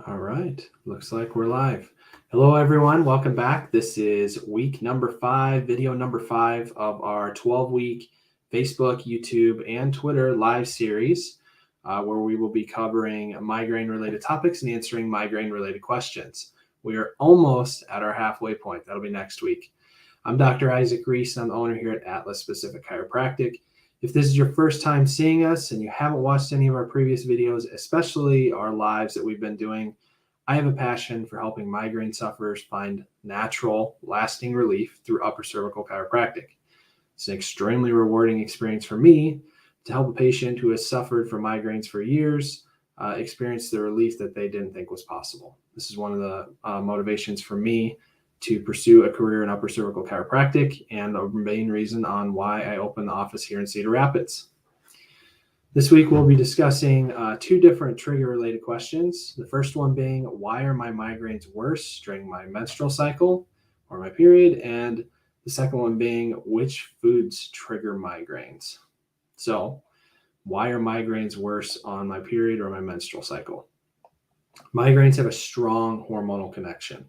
All right, looks like we're live. Hello, everyone. Welcome back. This is week number 5, video number 5 of our 12-week Facebook, YouTube, and Twitter live series, where we will be covering migraine-related topics and answering migraine-related questions. We are almost at our halfway point. That'll be next week. I'm Dr. Isaac Reese. I'm the owner here at Atlas Specific Chiropractic. If this is your first time seeing us and you haven't watched any of our previous videos, especially our lives that we've been doing, I have a passion for helping migraine sufferers find natural, lasting relief through upper cervical chiropractic. It's an extremely rewarding experience for me to help a patient who has suffered from migraines for years experience the relief that they didn't think was possible. This is one of the motivations for me to pursue a career in upper cervical chiropractic and a main reason on why I opened the office here in Cedar Rapids. This week, we'll be discussing 2 different trigger-related questions. The first one being, why are my migraines worse during my menstrual cycle or my period? And the second one being, which foods trigger migraines? So, why are migraines worse on my period or my menstrual cycle? Migraines have a strong hormonal connection.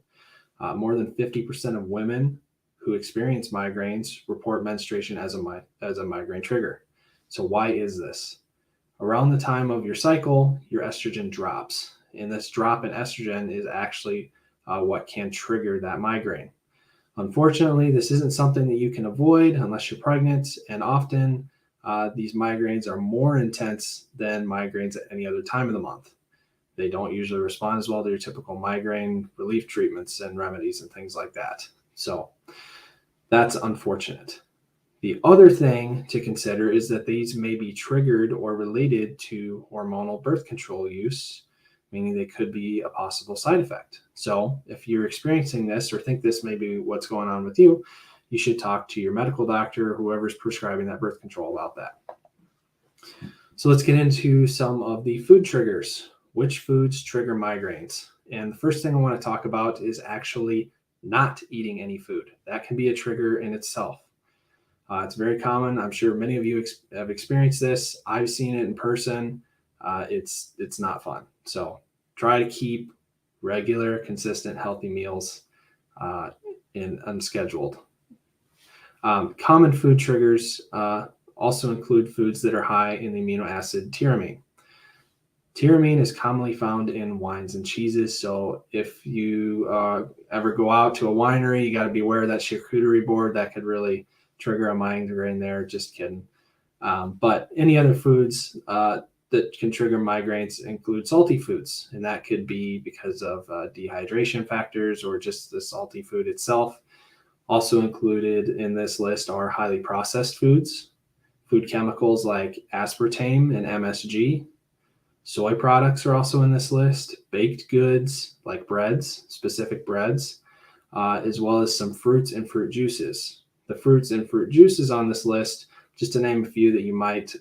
More than 50% of women who experience migraines report menstruation as a migraine trigger. So why is this? Around the time of your cycle, your estrogen drops. And this drop in estrogen is actually what can trigger that migraine. Unfortunately, this isn't something that you can avoid unless you're pregnant. And often these migraines are more intense than migraines at any other time of the month. They don't usually respond as well to your typical migraine relief treatments and remedies and things like that. So that's unfortunate. The other thing to consider is that these may be triggered or related to hormonal birth control use, meaning they could be a possible side effect. So if you're experiencing this or think this may be what's going on with you, you should talk to your medical doctor or whoever's prescribing that birth control about that. So let's get into some of the food triggers. Which foods trigger migraines? And the first thing I want to talk about is actually not eating any food. That can be a trigger in itself. It's very common. I'm sure many of you have experienced this. I've seen it in person. It's not fun. So try to keep regular, consistent, healthy meals in unscheduled. Common food triggers also include foods that are high in the amino acid tyramine. Tyramine is commonly found in wines and cheeses. So if you ever go out to a winery, you got to be aware of that charcuterie board. That could really trigger a migraine there. Just kidding. But any other foods that can trigger migraines include salty foods. And that could be because of dehydration factors or just the salty food itself. Also included in this list are highly processed foods, food chemicals like aspartame and MSG. Soy products are also in this list, baked goods like breads, specific breads, as well as some fruits and fruit juices. The fruits and fruit juices on this list, just to name a few that you might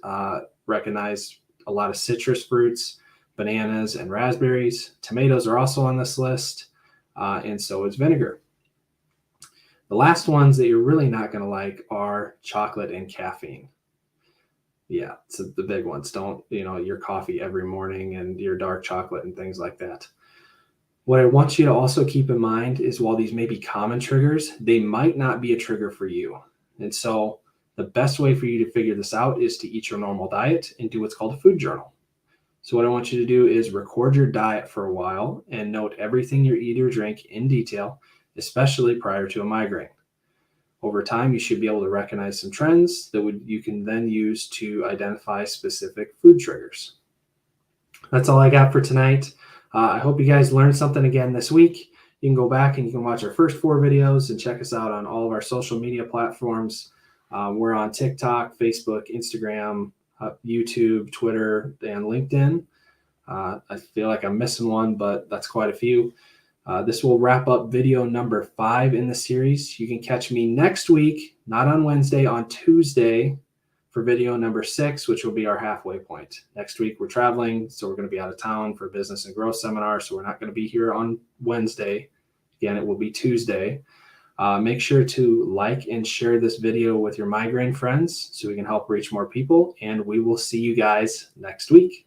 recognize, a lot of citrus fruits, bananas and raspberries. Tomatoes are also on this list, and so is vinegar. The last ones that you're really not going to like are chocolate and caffeine. Yeah, so the big ones. Don't, your coffee every morning and your dark chocolate and things like that. What I want you to also keep in mind is while these may be common triggers, they might not be a trigger for you. And so the best way for you to figure this out is to eat your normal diet and do what's called a food journal. So what I want you to do is record your diet for a while and note everything you eat or drink in detail, especially prior to a migraine. Over time, you should be able to recognize some trends that you can then use to identify specific food triggers. That's all I got for tonight. I hope you guys learned something again this week. You can go back and you can watch our first 4 videos and check us out on all of our social media platforms. We're on TikTok, Facebook, Instagram, YouTube, Twitter, and LinkedIn. I feel like I'm missing one, but that's quite a few. This will wrap up video number 5 in the series. You can catch me next week, not on Wednesday, on Tuesday for video number 6, which will be our halfway point. Next week, we're traveling, so we're going to be out of town for a business and growth seminar, so we're not going to be here on Wednesday. Again, it will be Tuesday. Make sure to like and share this video with your migraine friends so we can help reach more people, and we will see you guys next week.